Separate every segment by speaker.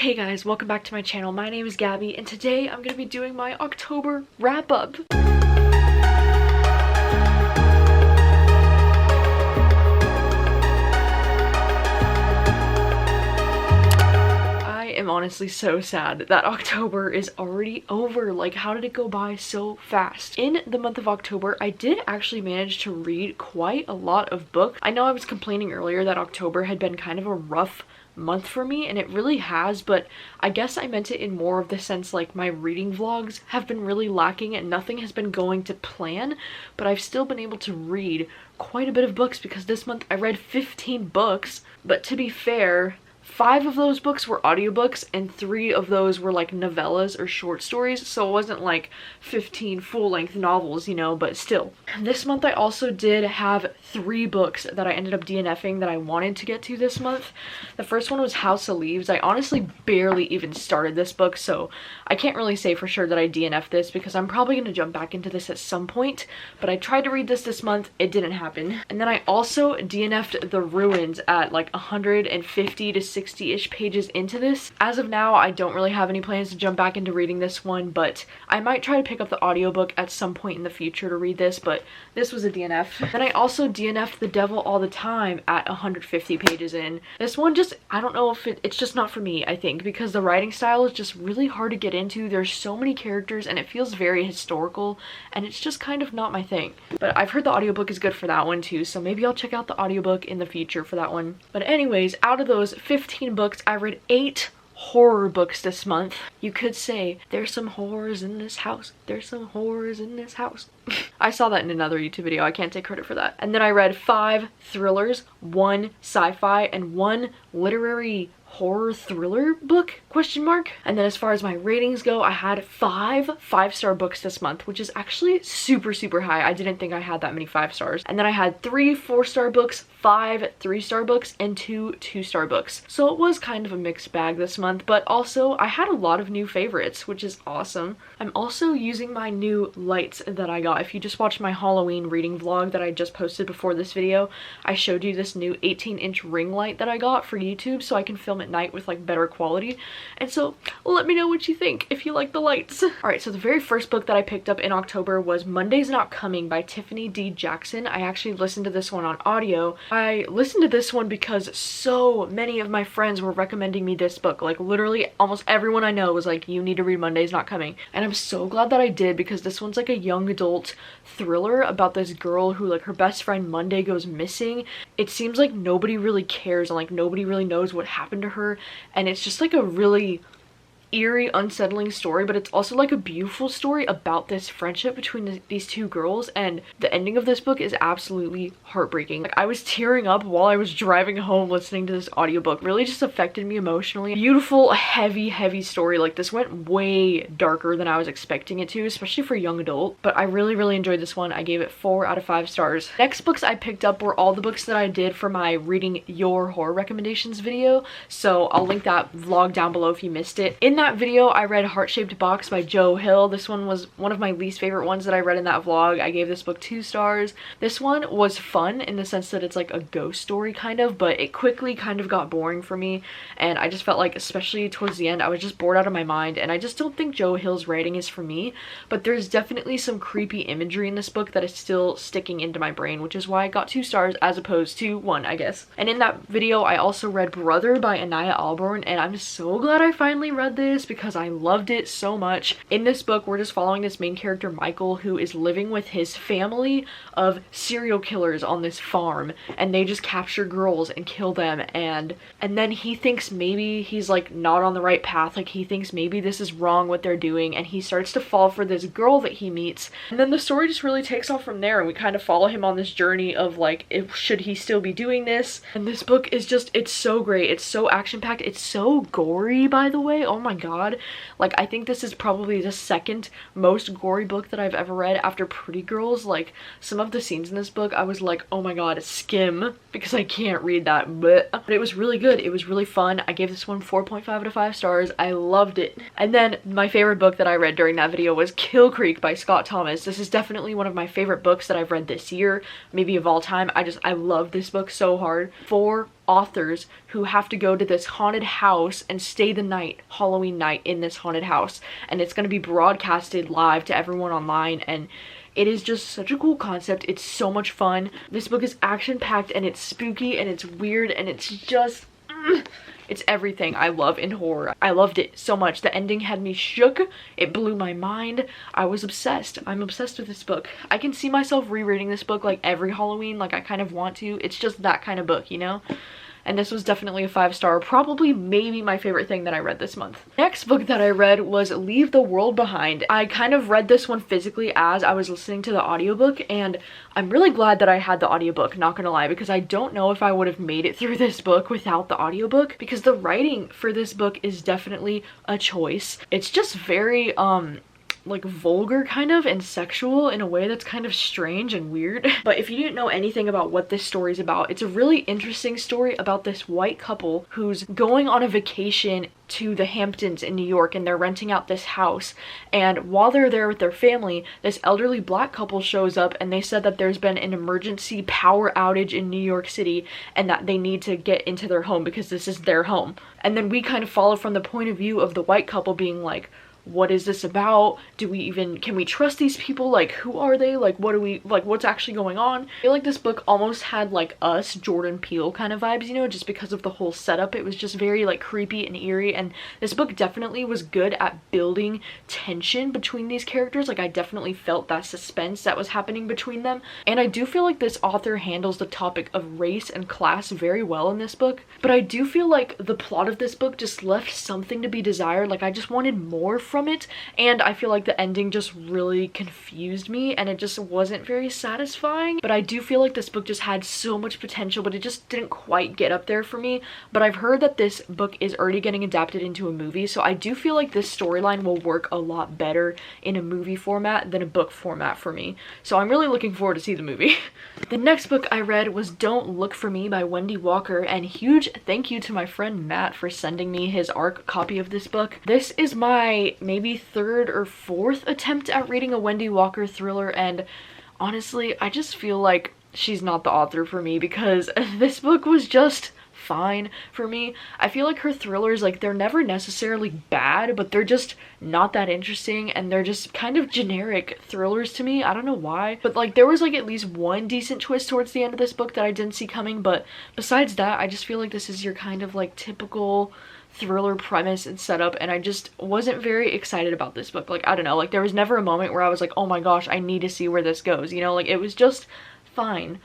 Speaker 1: Hey guys, welcome back to my channel. My name is Gabby and today I'm going to be doing my October wrap-up. I am honestly so sad that October is already over. Like, how did it go by so fast? In the month of October, I did actually manage to read quite a lot of books. I know I was complaining earlier that October had been kind of a rough month for me, and it really has, but I guess I meant it in more of the sense like my reading vlogs have been really lacking and nothing has been going to plan, but I've still been able to read quite a bit of books because this month I read 15 books, but to be fair, 5 of those books were audiobooks and 3 of those were like novellas or short stories, so it wasn't like 15 full-length novels, you know, but still. This month I also did have 3 books that I ended up DNFing that I wanted to get to this month. The first one was House of Leaves. I honestly barely even started this book, so I can't really say for sure that I DNF'd this because I'm probably going to jump back into this at some point, but I tried to read this month. It didn't happen. And then I also DNF'd The Ruins at like 150 to 60-ish pages into this. As of now, I don't really have any plans to jump back into reading this one, but I might try to pick up the audiobook at some point in the future to read this, but this was a DNF. Then I also DNF'd The Devil All the Time at 150 pages in. This one just, I don't know if it's just not for me, I think, because the writing style is just really hard to get into. There's so many characters and it feels very historical and it's just kind of not my thing. But I've heard the audiobook is good for that one too, so maybe I'll check out the audiobook in the future for that one. But anyways, out of those 15 books, I read 8 horror books this month. You could say, there's some horrors in this house. There's some horrors in this house. I saw that in another YouTube video. I can't take credit for that. And then I read 5 thrillers, 1 sci-fi, and 1 literary horror thriller book, question mark. And then as far as my ratings go, I had 5 5-star books this month, which is actually super high. I didn't think I had that many 5 stars. And then I had 3 4-star books, 5 3-star books, and 2 2-star books. So it was kind of a mixed bag this month, but also I had a lot of new favorites, which is awesome. I'm also using my new lights that I got. If you just watched my Halloween reading vlog that I just posted before this video, I showed you this new 18-inch ring light that I got for YouTube so I can film at night with like better quality. And so let me know what you think if you like the lights. Alright, so the very first book that I picked up in October was Monday's Not Coming by Tiffany D. Jackson. I actually listened to this one on audio. I listened to this one because so many of my friends were recommending me this book. Like literally almost everyone I know was like, you need to read Monday's Not Coming. And I'm so glad that I did because this one's like a young adult thriller about this girl who, like, her best friend Monday goes missing. It seems like nobody really cares and like nobody really knows what happened to her, and it's just like a really eerie, unsettling story, but it's also like a beautiful story about this friendship between these 2 girls, and the ending of this book is absolutely heartbreaking. Like, I was tearing up while I was driving home listening to this audiobook. Really just affected me emotionally. Beautiful, heavy story. Like, this went way darker than I was expecting it to, especially for a young adult, but I really enjoyed this one. I gave it 4 out of 5 stars. Next books I picked up were all the books that I did for my Reading Your Horror Recommendations video, so I'll link that vlog down below if you missed it. In that video, I read Heart-Shaped Box by Joe Hill. This one was one of my least favorite ones that I read in that vlog. I gave this book 2 stars. This one was fun in the sense that it's like a ghost story kind of, but it quickly kind of got boring for me, and I just felt like, especially towards the end, I was just bored out of my mind, and I just don't think Joe Hill's writing is for me. But there's definitely some creepy imagery in this book that is still sticking into my brain, which is why I got 2 stars as opposed to 1, I guess. And in that video, I also read Brother by Anaya Alborn, and I'm so glad I finally read this because I loved it so much. In this book, we're just following this main character, Michael, who is living with his family of serial killers on this farm, and they just capture girls and kill them, and then he thinks maybe he's like not on the right path. Like, he thinks maybe this is wrong what they're doing, and he starts to fall for this girl that he meets, and then the story just really takes off from there, and we kind of follow him on this journey of like, should he still be doing this? And this book is just, it's so great. It's so action-packed. It's so gory, by the way. Oh my god. Like, I think this is probably the 2nd most gory book that I've ever read after Pretty Girls. Like, some of the scenes in this book, I was like, oh my god, skim, because I can't read that, but it was really good. It was really fun. I gave this one 4.5 out of 5 stars. I loved it. And then my favorite book that I read during that video was Kill Creek by Scott Thomas. This is definitely one of my favorite books that I've read this year, maybe of all time. I love this book so hard. 4 authors who have to go to this haunted house and stay the night, Halloween night, in this haunted house, and it's going to be broadcasted live to everyone online, and it is just such a cool concept. It's so much fun. This book is action-packed, and it's spooky, and it's weird, and it's just it's everything I love in horror. I loved it so much. The ending had me shook. It blew my mind. I was obsessed. I'm obsessed with this book. I can see myself rereading this book like every Halloween. Like, I kind of want to. It's just that kind of book, you know? And this was definitely a 5-star, probably maybe my favorite thing that I read this month. Next book that I read was Leave the World Behind. I kind of read this one physically as I was listening to the audiobook, and I'm really glad that I had the audiobook, not gonna lie, because I don't know if I would have made it through this book without the audiobook, because the writing for this book is definitely a choice. It's just very, like vulgar kind of and sexual in a way that's kind of strange and weird. But if you didn't know anything about what this story is about, it's a really interesting story about this white couple who's going on a vacation to the Hamptons in New York, and they're renting out this house, and while they're there with their family, this elderly black couple shows up, and they said that there's been an emergency power outage in New York City and that they need to get into their home because this is their home. And then we kind of follow from the point of view of the white couple being like, what is this about? Can we trust these people? Like, who are they? Like, what's actually going on? I feel like this book almost had like Us, Jordan Peele kind of vibes, you know, just because of the whole setup. It was just very like creepy and eerie, and this book definitely was good at building tension between these characters. Like, I definitely felt that suspense that was happening between them, and I do feel like this author handles the topic of race and class very well in this book, but I do feel like the plot of this book just left something to be desired. Like, I just wanted more from it, and I feel like the ending just really confused me, and it just wasn't very satisfying. But I do feel like this book just had so much potential, but it just didn't quite get up there for me. But I've heard that this book is already getting adapted into a movie, so I do feel like this storyline will work a lot better in a movie format than a book format for me, so I'm really looking forward to see the movie. The next book I read was Don't Look for Me by Wendy Walker, and huge thank you to my friend Matt for sending me his ARC copy of this book. This is my maybe 3rd or 4th attempt at reading a Wendy Walker thriller, and honestly, I just feel like she's not the author for me, because this book was just fine for me. I feel like her thrillers, like, they're never necessarily bad, but they're just not that interesting, and they're just kind of generic thrillers to me. I don't know why, but like there was like at least one decent twist towards the end of this book that I didn't see coming, but besides that, I just feel like this is your kind of like typical thriller premise and setup, and I just wasn't very excited about this book. Like, I don't know, like there was never a moment where I was like, oh my gosh, I need to see where this goes, you know? Like, it was just fine.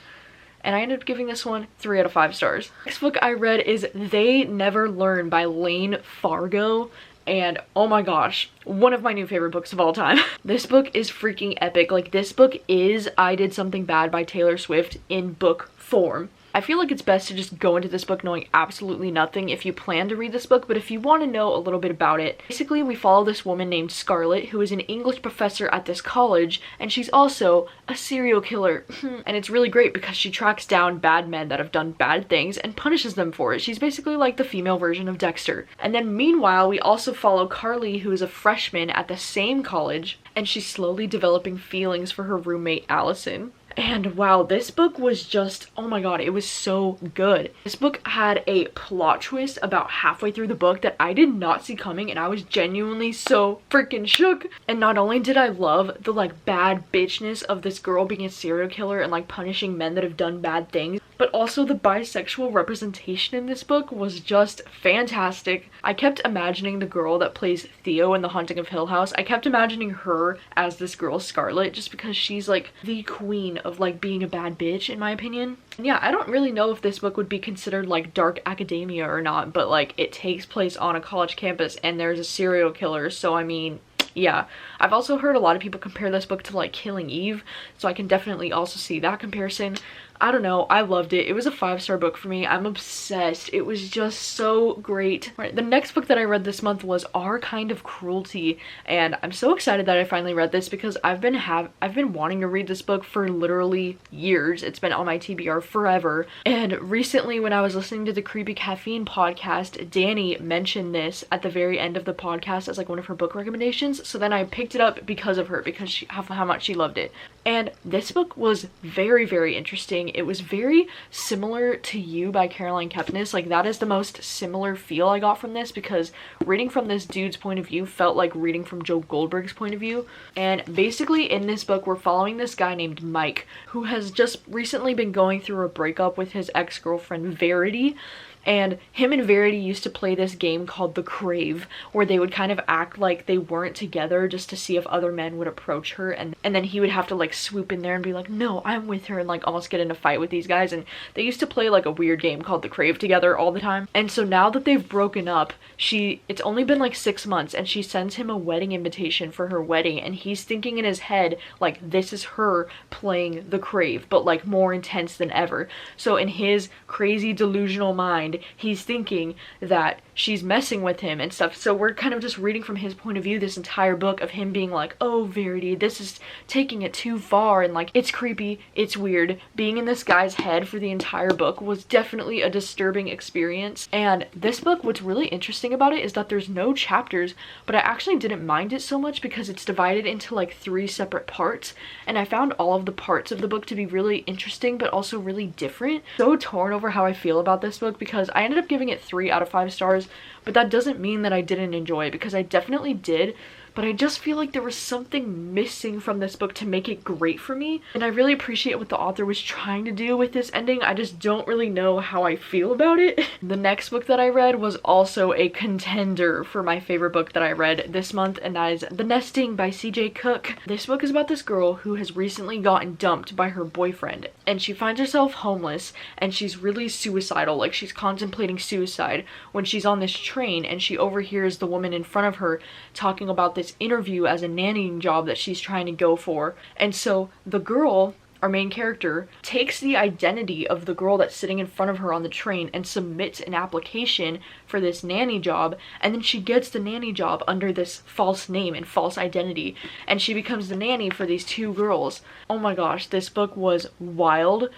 Speaker 1: And I ended up giving this one 3 out of 5 stars. Next book I read is They Never Learn by Lane Fargo, and oh my gosh, one of my new favorite books of all time. This book is freaking epic. Like, this book is I Did Something Bad by Taylor Swift in book form. I feel like it's best to just go into this book knowing absolutely nothing if you plan to read this book, but if you want to know a little bit about it, basically we follow this woman named Scarlett, who is an English professor at this college, and she's also a serial killer. And it's really great because she tracks down bad men that have done bad things and punishes them for it. She's basically like the female version of Dexter. And then meanwhile, we also follow Carly, who is a freshman at the same college, and she's slowly developing feelings for her roommate Allison. And wow, this book was just, oh my god, it was so good. This book had a plot twist about halfway through the book that I did not see coming, and I was genuinely so freaking shook. And not only did I love the like bad bitchness of this girl being a serial killer and like punishing men that have done bad things, but also the bisexual representation in this book was just fantastic. I kept imagining the girl that plays Theo in The Haunting of Hill House. I kept imagining her as this girl Scarlett, just because she's like the queen of like being a bad bitch, in my opinion. And yeah, I don't really know if this book would be considered like dark academia or not, but like it takes place on a college campus and there's a serial killer, so I mean, yeah. I've also heard a lot of people compare this book to like Killing Eve, so I can definitely also see that comparison. I don't know, I loved it. It was a 5-star book for me. I'm obsessed. It was just so great. All right, the next book that I read this month was Kind of Cruelty, and I'm so excited that I finally read this because I've been wanting to read this book for literally years. It's been on my TBR forever. And recently when I was listening to the Creepy Caffeine podcast, Danny mentioned this at the very end of the podcast as like one of her book recommendations. So then I picked it up because of her, because how much she loved it. And this book was very, very interesting. It was very similar to You by Caroline Kepnes. Like, that is the most similar feel I got from this, because reading from this dude's point of view felt like reading from Joe Goldberg's point of view. And basically in this book, we're following this guy named Mike, who has just recently been going through a breakup with his ex-girlfriend Verity. And him and Verity used to play this game called The Crave, where they would kind of act like they weren't together just to see if other men would approach her, and then he would have to like swoop in there and be like, no, I'm with her, and like almost get in a fight with these guys. And they used to play like a weird game called The Crave together all the time. And so now that they've broken up, it's only been like 6 months, and she sends him a wedding invitation for her wedding, and he's thinking in his head like this is her playing The Crave, but like more intense than ever. So in his crazy delusional mind, he's thinking that she's messing with him and stuff. So we're kind of just reading from his point of view this entire book, of him being like, oh, Verity, this is taking it too far, and like it's creepy, it's weird. Being in this guy's head for the entire book was definitely a disturbing experience. And this book, what's really interesting about it is that there's no chapters, but I actually didn't mind it so much because it's divided into like 3 separate parts, and I found all of the parts of the book to be really interesting but also really different. So torn over how I feel about this book, because I ended up giving it 3 out of 5 stars, but that doesn't mean that I didn't enjoy it, because I definitely did. But I just feel like there was something missing from this book to make it great for me. And I really appreciate what the author was trying to do with this ending. I just don't really know how I feel about it. The next book that I read was also a contender for my favorite book that I read this month, and that is The Nesting by C.J. Cook. This book is about this girl who has recently gotten dumped by her boyfriend, and she finds herself homeless, and she's really suicidal. Like, she's contemplating suicide when she's on this train, and she overhears the woman in front of her talking about this interview as a nannying job that she's trying to go for. And so the girl, our main character, takes the identity of the girl that's sitting in front of her on the train and submits an application for this nanny job, and then she gets the nanny job under this false name and false identity, and she becomes the nanny for these 2 girls. Oh my gosh, this book was wild,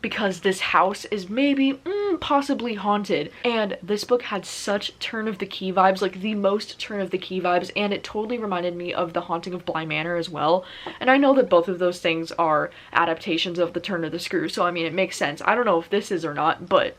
Speaker 1: because this house is maybe possibly haunted, and this book had such turn of the key vibes, like the most turn of the key vibes, and it totally reminded me of The Haunting of Bly Manor as well. And I know that both of those things are adaptations of The Turn of the Screw, so I mean, it makes sense. I don't know if this is or not, but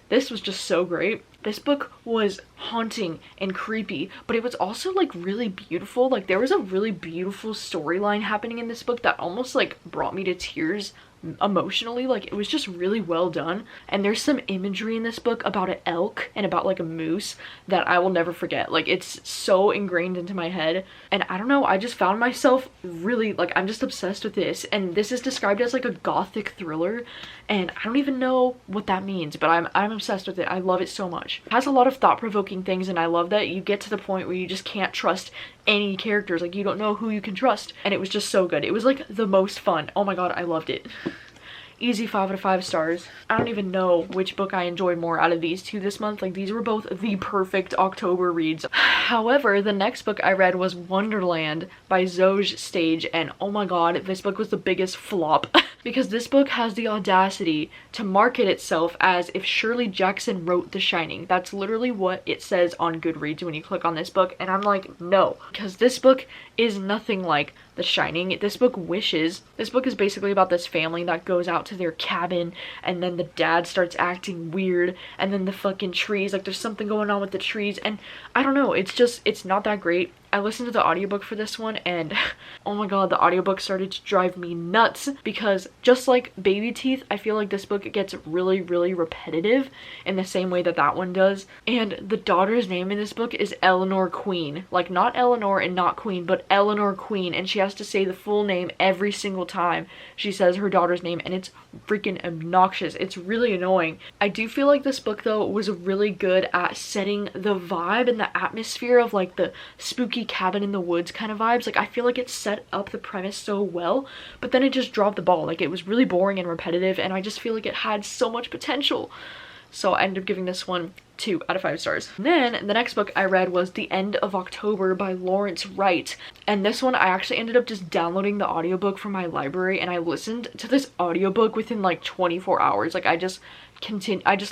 Speaker 1: this was just so great. This book was haunting and creepy, but it was also like really beautiful. Like, there was a really beautiful storyline happening in this book that almost like brought me to tears emotionally. Like, it was just really well done. And there's some imagery in this book about an elk and about like a moose that I will never forget. Like, it's so ingrained into my head, and I don't know, I just found myself really like, I'm just obsessed with this. And this is described as like a gothic thriller, and I don't even know what that means, but I'm obsessed with it. I love it so much. It has a lot of thought-provoking things, and I love that you get to the point where you just can't trust any characters. Like, you don't know who you can trust, and it was just so good. It was like the most fun. Oh my god, I loved it. Easy 5 out of 5 stars. I don't even know which book I enjoyed more out of these 2 this month. Like, these were both the perfect October reads. However, the next book I read was Wonderland by Zoj Stage, and oh my god, this book was the biggest flop. Because this book has the audacity to market itself as if Shirley Jackson wrote The Shining. That's literally what it says on Goodreads when you click on this book, and I'm like, no. Because this book is nothing like The Shining. This book wishes. This book is basically about this family that goes out to their cabin, and then the dad starts acting weird, and then the fucking trees, like, there's something going on with the trees, and I don't know, it's not that great. I listened to the audiobook for this one, and oh my god, the audiobook started to drive me nuts, because just like Baby Teeth, I feel like this book gets really, really repetitive in the same way that that one does. And the daughter's name in this book is Eleanor Queen. Like, not Eleanor and not Queen, but Eleanor Queen, and she has to say the full name every single time she says her daughter's name, and it's freaking obnoxious. It's really annoying. I do feel like this book, though, was really good at setting the vibe and the atmosphere of like the spooky cabin in the woods kind of vibes. Like, I feel like it set up the premise so well, but then it just dropped the ball. Like, it was really boring and repetitive, and I just feel like it had so much potential. So I ended up giving this one 2 out of 5 stars. And then the next book I read was The End of October by Lawrence Wright. And this one I actually ended up just downloading the audiobook from my library, and I listened to this audiobook within like 24 hours. Like, I just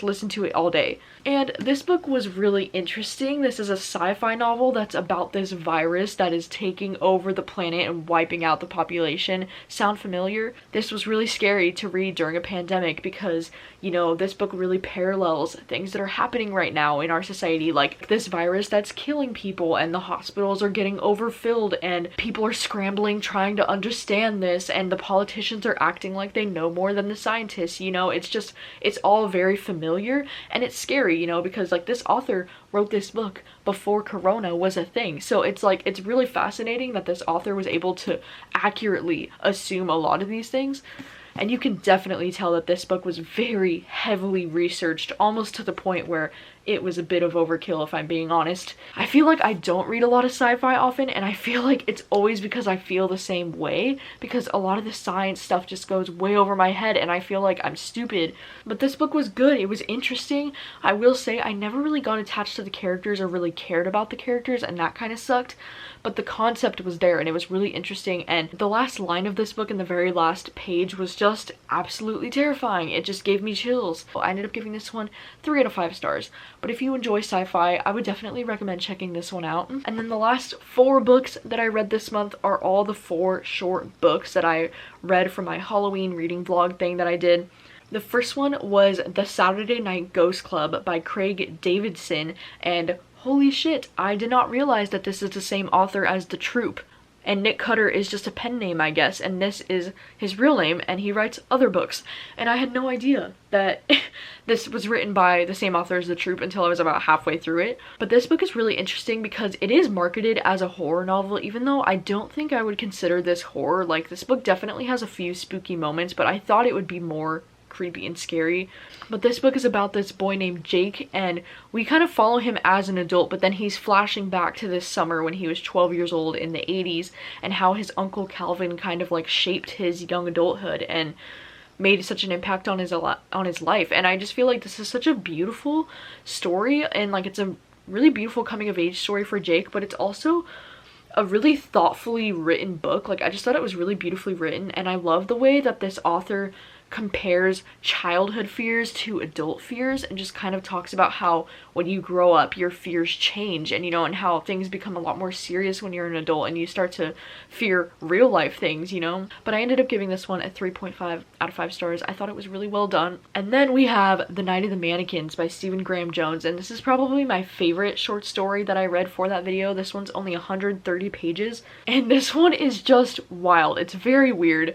Speaker 1: listened to it all day. And this book was really interesting. This is a sci-fi novel that's about this virus that is taking over the planet and wiping out the population. Sound familiar? This was really scary to read during a pandemic because, you know, this book really parallels things that are happening right now in our society, like this virus that's killing people and the hospitals are getting overfilled and people are scrambling trying to understand this, and the politicians are acting like they know more than the scientists. You know, it's all very familiar and it's scary, you know, because like this author wrote this book before Corona was a thing. So it's like, it's really fascinating that this author was able to accurately assume a lot of these things. And you can definitely tell that this book was very heavily researched, almost to the point where it was a bit of overkill, if I'm being honest. I feel like I don't read a lot of sci-fi often, and I feel like it's always because I feel the same way, because a lot of the science stuff just goes way over my head and I feel like I'm stupid. But this book was good. It was interesting. I will say I never really got attached to the characters or really cared about the characters, and that kind of sucked. But the concept was there and it was really interesting, and the last line of this book in the very last page was just absolutely terrifying. It just gave me chills. I ended up giving this one 3 out of 5 stars. But if you enjoy sci-fi, I would definitely recommend checking this one out. And then the last 4 books that I read this month are all the 4 short books that I read from my Halloween reading vlog thing that I did. The first one was The Saturday Night Ghost Club by Craig Davidson, and holy shit, I did not realize that this is the same author as The Troop. And Nick Cutter is just a pen name, I guess, and this is his real name, and he writes other books. And I had no idea that this was written by the same author as The Troop until I was about halfway through it. But this book is really interesting because it is marketed as a horror novel, even though I don't think I would consider this horror. Like, this book definitely has a few spooky moments, but I thought it would be more creepy and scary. But this book is about this boy named Jake, and we kind of follow him as an adult, but then he's flashing back to this summer when he was 12 years old in the 80s, and how his uncle Calvin kind of like shaped his young adulthood and made such an impact on his life. And I just feel like this is such a beautiful story, and like it's a really beautiful coming of age story for Jake, but it's also a really thoughtfully written book. Like, I just thought it was really beautifully written, and I love the way that this author compares childhood fears to adult fears, and just kind of talks about how when you grow up your fears change, and you know, and how things become a lot more serious when you're an adult and you start to fear real life things, you know. But I ended up giving this one a 3.5 out of 5 stars. I thought it was really well done. And then we have The Night of the Mannequins by Stephen Graham Jones, and this is probably my favorite short story that I read for that video. This one's only 130 pages, and this one is just wild. It's very weird.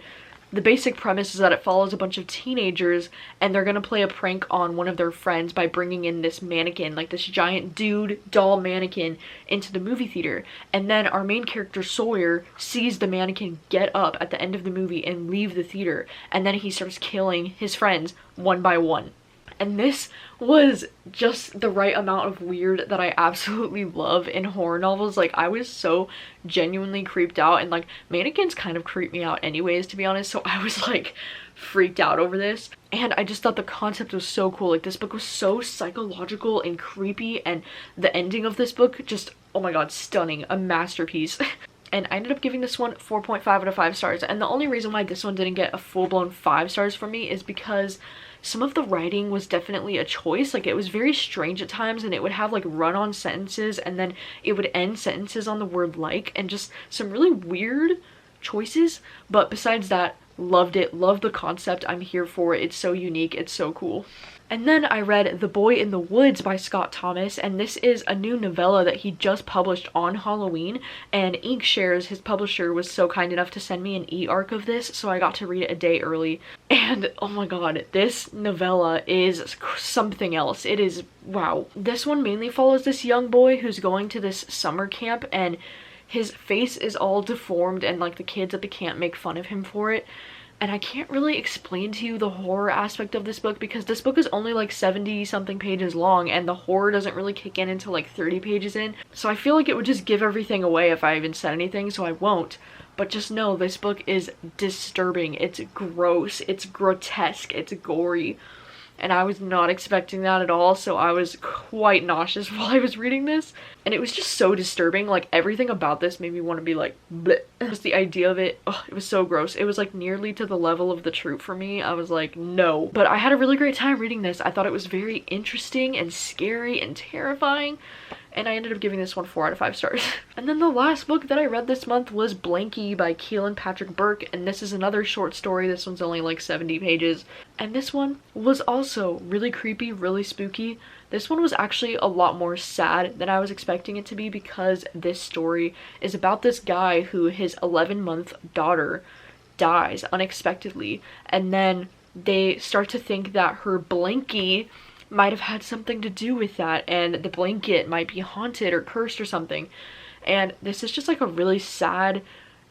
Speaker 1: The basic premise is that it follows a bunch of teenagers, and they're gonna play a prank on one of their friends by bringing in this mannequin, like this giant dude doll mannequin, into the movie theater. And then our main character Sawyer sees the mannequin get up at the end of the movie and leave the theater, and then he starts killing his friends one by one. And this was just the right amount of weird that I absolutely love in horror novels. Like, I was so genuinely creeped out, and like mannequins kind of creep me out anyways, to be honest, so I was like freaked out over this. And I just thought the concept was so cool. Like, this book was so psychological and creepy, and the ending of this book just, oh my god, stunning, a masterpiece. And I ended up giving this one 4.5 out of 5 stars. And the only reason why this one didn't get a full-blown 5 stars from me is because some of the writing was definitely a choice. Like, it was very strange at times, and it would have like run-on sentences, and then it would end sentences on the word like, and just some really weird choices. But besides that, loved it, loved the concept. I'm here for it. It's so unique, it's so cool. And then I read The Boy in the Woods by Scott Thomas, and this is a new novella that he just published on Halloween, and Inkshares, his publisher, was so kind enough to send me an e-arc of this, so I got to read it a day early. And oh my god, this novella is something else. It is, wow. This one mainly follows this young boy who's going to this summer camp, and his face is all deformed, and like the kids at the camp make fun of him for it. And I can't really explain to you the horror aspect of this book because this book is only like 70 something pages long, and the horror doesn't really kick in until like 30 pages in. So I feel like it would just give everything away if I even said anything, so I won't. But just know this book is disturbing. It's gross, it's grotesque, it's gory. and I was not expecting that at all, so I was quite nauseous while I was reading this, and it was just so disturbing. Like, everything about this made me want to be like, bleh. Just the idea of it, oh, it was so gross. It was like nearly to the level of The Troop for me. I was like, no. But I had a really great time reading this. I thought it was very interesting and scary and terrifying, and I ended up giving this one 4 out of 5 stars. And then the last book that I read this month was Blankie by Keelan Patrick Burke, and this is another short story. This one's only like 70 pages, and this one was also really creepy, really spooky. This one was actually a lot more sad than I was expecting it to be, because this story is about this guy who his 11-month daughter dies unexpectedly, and then they start to think that her Blankie might have had something to do with that, and the blanket might be haunted or cursed or something. And this is just like a really sad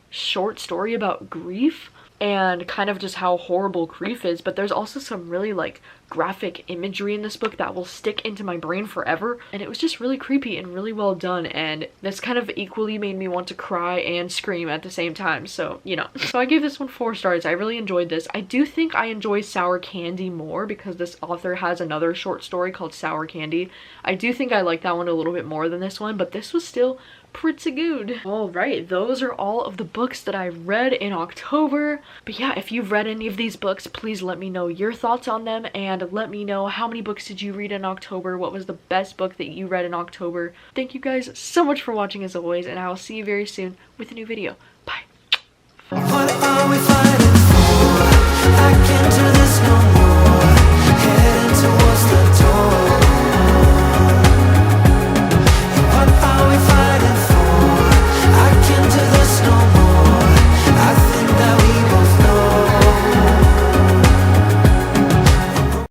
Speaker 1: short story about grief and kind of just how horrible grief is, but there's also some really like graphic imagery in this book that will stick into my brain forever, and it was just really creepy and really well done, and this kind of equally made me want to cry and scream at the same time, so you know. So I gave this one 4 stars. I really enjoyed this. I do think I enjoy Sour Candy more because this author has another short story called Sour Candy. I do think I like that one a little bit more than this one, but this was still pretty good. Alright, those are all of the books that I read in October. But yeah, if you've read any of these books, please let me know your thoughts on them, and let me know how many books did you read in October, what was the best book that you read in October. Thank you guys so much for watching as always, and I will see you very soon with a new video. Bye.